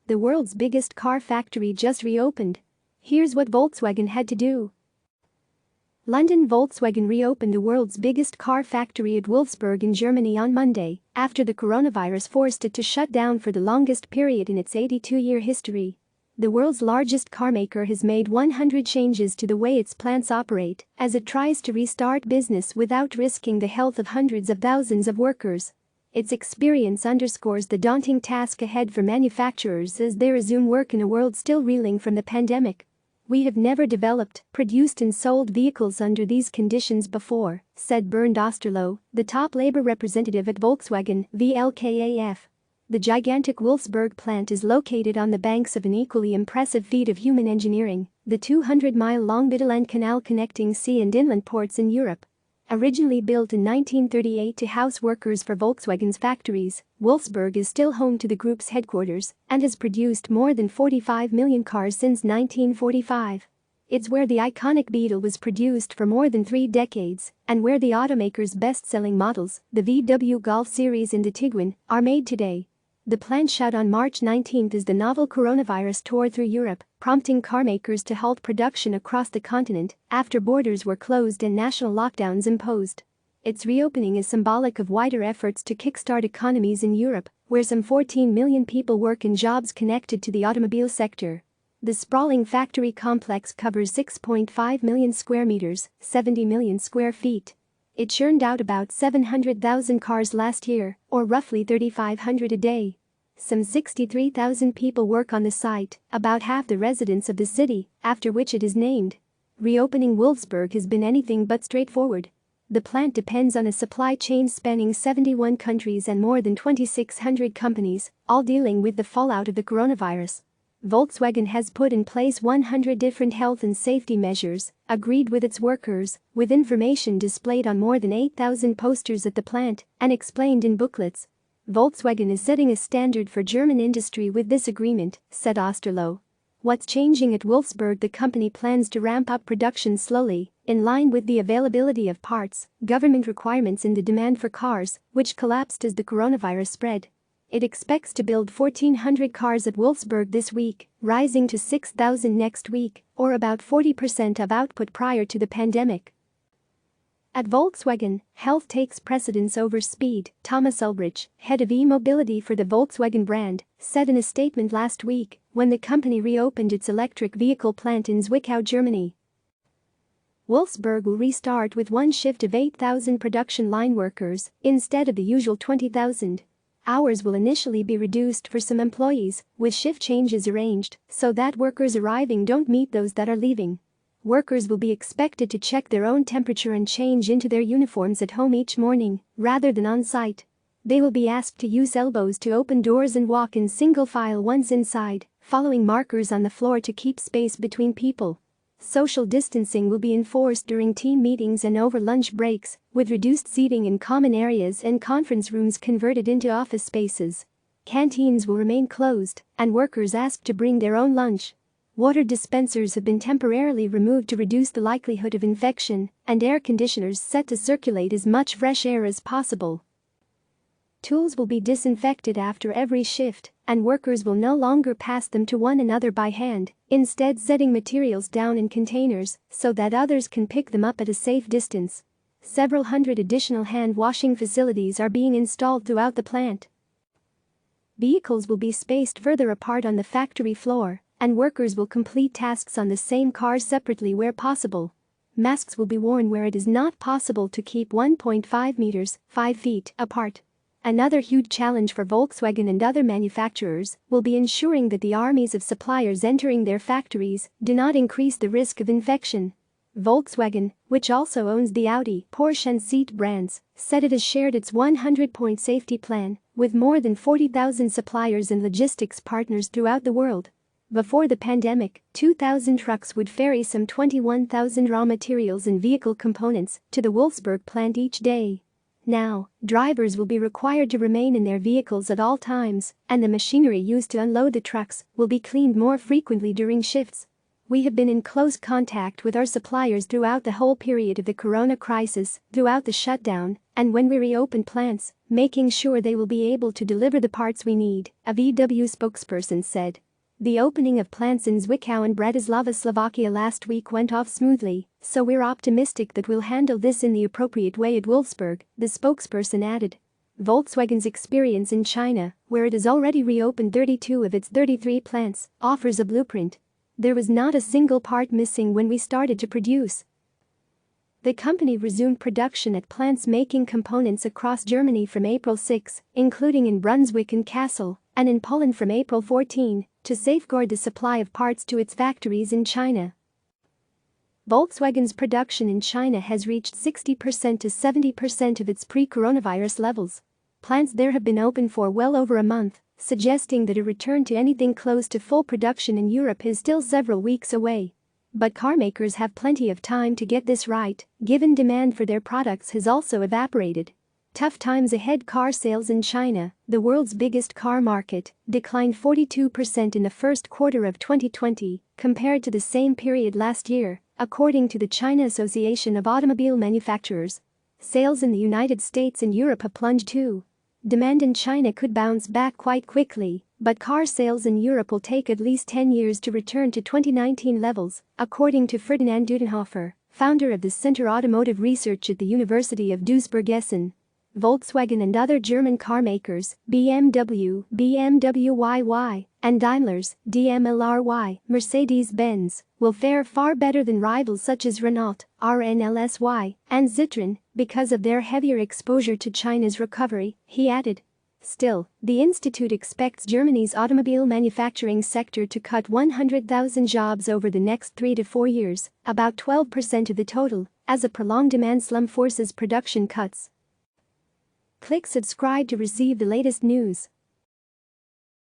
The world's biggest car factory just reopened. Here's what Volkswagen had to do. London. Volkswagen reopened the world's biggest car factory at Wolfsburg in Germany on Monday, after the coronavirus forced it to shut down for the longest period in its 82-year history. The world's largest carmaker has made 100 changes to the way its plants operate as it tries to restart business without risking the health of hundreds of thousands of workers. Its experience underscores the daunting task ahead for manufacturers as they resume work in a world still reeling from the pandemic. "We have never developed, produced and sold vehicles under these conditions before," said Bernd Osterloh, the top labor representative at Volkswagen, VLKAF. The gigantic Wolfsburg plant is located on the banks of an equally impressive feat of human engineering, the 200-mile-long Mittelland Canal connecting sea and inland ports in Europe. Originally built in 1938 to house workers for Volkswagen's factories, Wolfsburg is still home to the group's headquarters and has produced more than 45 million cars since 1945. It's where the iconic Beetle was produced for more than 3 decades and where the automaker's best-selling models, the VW Golf series and the Tiguan, are made today. The plant shut on March 19 as the novel coronavirus tore through Europe, prompting carmakers to halt production across the continent after borders were closed and national lockdowns imposed. Its reopening is symbolic of wider efforts to kickstart economies in Europe, where some 14 million people work in jobs connected to the automobile sector. The sprawling factory complex covers 6.5 million square meters, 70 million square feet. It churned out about 700,000 cars last year, or roughly 3,500 a day. Some 63,000 people work on the site, about half the residents of the city, after which it is named. Reopening Wolfsburg has been anything but straightforward. The plant depends on a supply chain spanning 71 countries and more than 2,600 companies, all dealing with the fallout of the coronavirus. Volkswagen has put in place 100 different health and safety measures, agreed with its workers, with information displayed on more than 8,000 posters at the plant and explained in booklets. Volkswagen is setting a standard for German industry with this agreement, said Osterloh. What's changing at Wolfsburg? The company plans to ramp up production slowly, in line with the availability of parts, government requirements and the demand for cars, which collapsed as the coronavirus spread. It expects to build 1,400 cars at Wolfsburg this week, rising to 6,000 next week, or about 40% of output prior to the pandemic. At Volkswagen, health takes precedence over speed, Thomas Ulbrich, head of e-mobility for the Volkswagen brand, said in a statement last week when the company reopened its electric vehicle plant in Zwickau, Germany. Wolfsburg will restart with one shift of 8,000 production line workers instead of the usual 20,000. Hours will initially be reduced for some employees, with shift changes arranged so that workers arriving don't meet those that are leaving. Workers will be expected to check their own temperature and change into their uniforms at home each morning, rather than on site. They will be asked to use elbows to open doors and walk in single file once inside, following markers on the floor to keep space between people. Social distancing will be enforced during team meetings and over lunch breaks, with reduced seating in common areas and conference rooms converted into office spaces. Canteens will remain closed, and workers asked to bring their own lunch. Water dispensers have been temporarily removed to reduce the likelihood of infection, and air conditioners set to circulate as much fresh air as possible. Tools will be disinfected after every shift, and workers will no longer pass them to one another by hand, instead setting materials down in containers so that others can pick them up at a safe distance. Several hundred additional hand-washing facilities are being installed throughout the plant. Vehicles will be spaced further apart on the factory floor, and workers will complete tasks on the same car separately where possible. Masks will be worn where it is not possible to keep 1.5 meters, 5 feet, apart. Another huge challenge for Volkswagen and other manufacturers will be ensuring that the armies of suppliers entering their factories do not increase the risk of infection. Volkswagen, which also owns the Audi, Porsche and Seat brands, said it has shared its 100-point safety plan with more than 40,000 suppliers and logistics partners throughout the world. Before the pandemic, 2,000 trucks would ferry some 21,000 raw materials and vehicle components to the Wolfsburg plant each day. Now, drivers will be required to remain in their vehicles at all times, and the machinery used to unload the trucks will be cleaned more frequently during shifts. We have been in close contact with our suppliers throughout the whole period of the corona crisis, throughout the shutdown, and when we reopened plants, making sure they will be able to deliver the parts we need, a VW spokesperson said. The opening of plants in Zwickau and Bratislava, Slovakia last week went off smoothly, so we're optimistic that we'll handle this in the appropriate way at Wolfsburg, the spokesperson added. Volkswagen's experience in China, where it has already reopened 32 of its 33 plants, offers a blueprint. There was not a single part missing when we started to produce. The company resumed production at plants making components across Germany from April 6, including in Brunswick and Kassel, and in Poland from April 14, to safeguard the supply of parts to its factories in China. Volkswagen's production in China has reached 60% to 70% of its pre-coronavirus levels. Plants there have been open for well over a month, suggesting that a return to anything close to full production in Europe is still several weeks away. But carmakers have plenty of time to get this right, given demand for their products has also evaporated. Tough times ahead. Car sales in China, the world's biggest car market, declined 42% in the first quarter of 2020 compared to the same period last year, according to the China Association of Automobile Manufacturers. Sales in the United States and Europe have plunged too. Demand in China could bounce back quite quickly, but car sales in Europe will take at least 10 years to return to 2019 levels, according to Ferdinand Dudenhofer, founder of the Center Automotive Research at the University of Duisburg-Essen. Volkswagen and other German car makers, BMW, BMW and Daimler's, DMLRY, Mercedes-Benz, will fare far better than rivals such as Renault, RNLSY, and Citroën because of their heavier exposure to China's recovery, he added. Still, the institute expects Germany's automobile manufacturing sector to cut 100,000 jobs over the next 3 to 4 years, about 12% of the total, as a prolonged demand slump forces production cuts. Click subscribe to receive the latest news.